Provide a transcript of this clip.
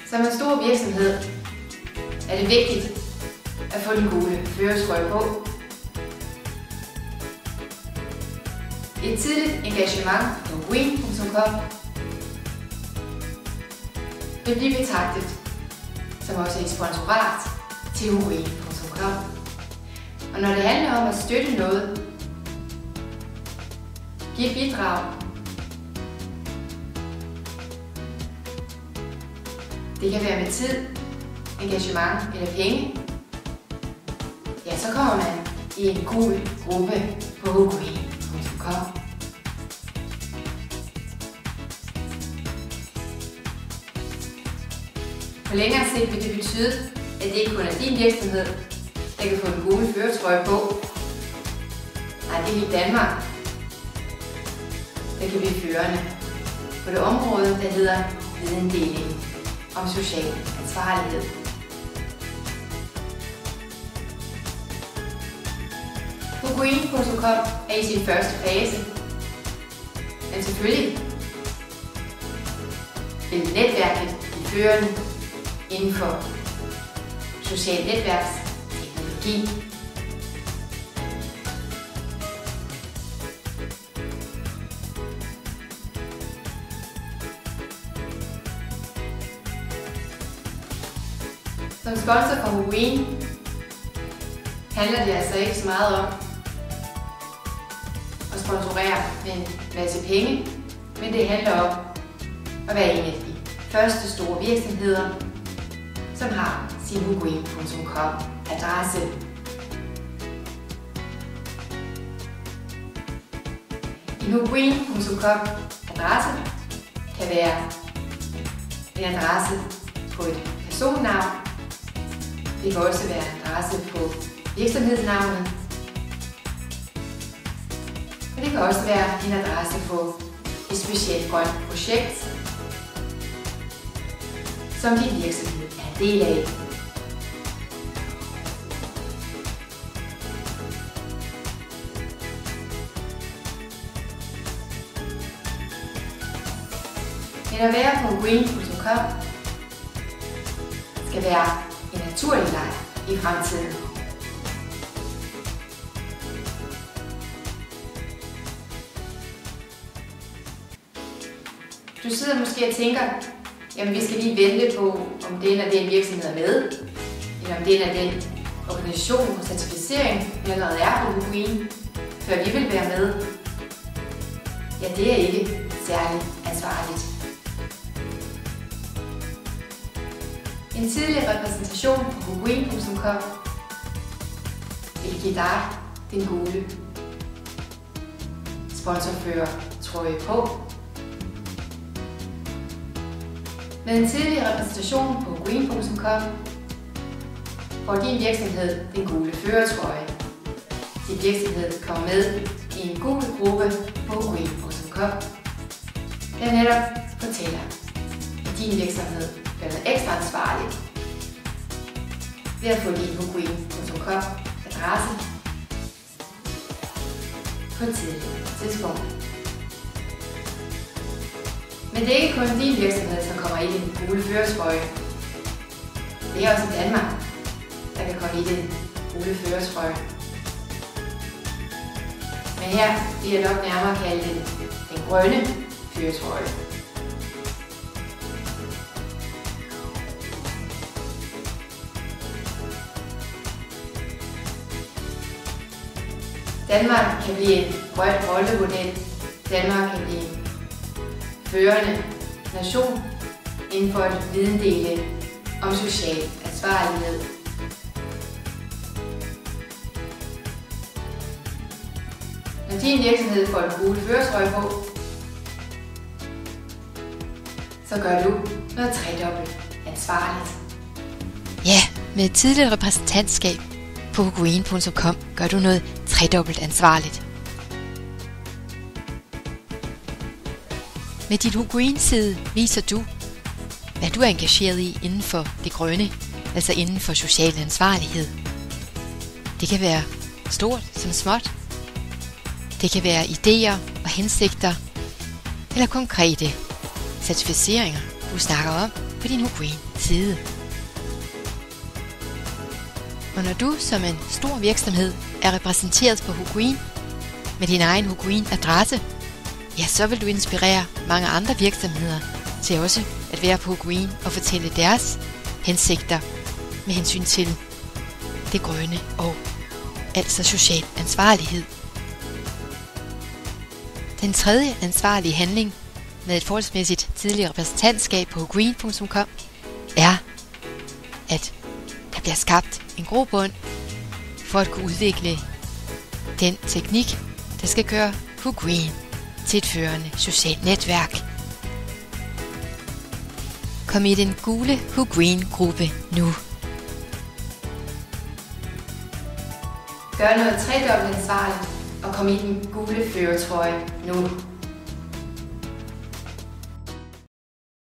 Som en stor virksomhed er det vigtigt at få den gule førertrøje på. Et tidligt engagement på Huguin.com vil blive betragtet som også et sponsorat til Huguin.com. Og når det handler om at støtte noget, give bidrag, det kan være med tid, engagement eller penge, ja, så kommer man i en gul gruppe på Huguin.com. På længere sigt vil det betyde, at det ikke kun er din virksomhed, der kan få den gule førertrøje på. Nej, det er hele Danmark, der kan blive førende på det område, der hedder videndeling om social ansvarlighed. Huguin.com er i sin første fase, men selvfølgelig vil netværket blive førende inden for social netværksteknologi. Som sponsor for Huguin handler det altså ikke så meget om at sponsorere med en masse penge, men det handler om at være en af de første store virksomheder, som har sin Huguin.com adresse. En Huguin.com adresse kan være en adresse på et personnavn. Det kan også være en adresse på virksomhedsnavnet. Men det kan også være en adresse på et specielt grønt projekt, som din virksomhed er en del af. Men at være på Huguin.com skal være en naturlig leg i fremtiden. Du sidder måske og tænker, jamen vi skal lige vente på, om den og den virksomhed er med, eller om den og den organisation og certificering allerede er på Huguin, før vi vil være med. Ja, det er ikke særlig ansvarligt. En tidlig repræsentation på Huguin.com vil give dig den gule sponsorførertrøje på. Med en tidlig repræsentation på Huguin.com får din virksomhed den gule førertrøje. Din virksomhed kommer med i en gul gruppe på Huguin.com, der netop fortæller, at din virksomhed bliver ekstra ansvarlig ved at få din Huguin.com adresse på et tidligt tidspunkt. Men det er ikke kun din virksomhed, som kommer i den gule førertrøje. Det er også Danmark, der kan komme i den gule førertrøje. Men her vil jeg nok nærmere kalde den grønne førertrøje. Danmark kan blive en grøn rollemodel. Danmark kan blive en førende nation inden for at videndele om social ansvarlighed. Når din virksomhed får den gule førertrøje på, så gør du noget tredobbelt ansvarligt. Ja, med et tidligt repræsentantskab på Huguin.com gør du noget tredobbelt ansvarligt. Med dit Huguin-side viser du, hvad du er engageret i inden for det grønne, altså inden for social ansvarlighed. Det kan være stort som småt. Det kan være idéer og hensigter, eller konkrete certificeringer, du snakker om. på din Who Green side. Og når du som en stor virksomhed er repræsenteret på Who Green med din egen Who Green adresse, ja, så vil du inspirere mange andre virksomheder til også at være på Who Green og fortælle deres hensigter med hensyn til det grønne og altså social ansvarlighed. Den tredje ansvarlige handling med et forholdsmæssigt tidligere repræsentantskab på whogreen.com er, at der bliver skabt en grobund for at kunne udvikle den teknik, der skal gøre Who Green til et førende socialt netværk. Kom i den gule Who Green gruppe nu. Gør noget tredobbelt ansvarligt og kom i den gule førertrøje nu.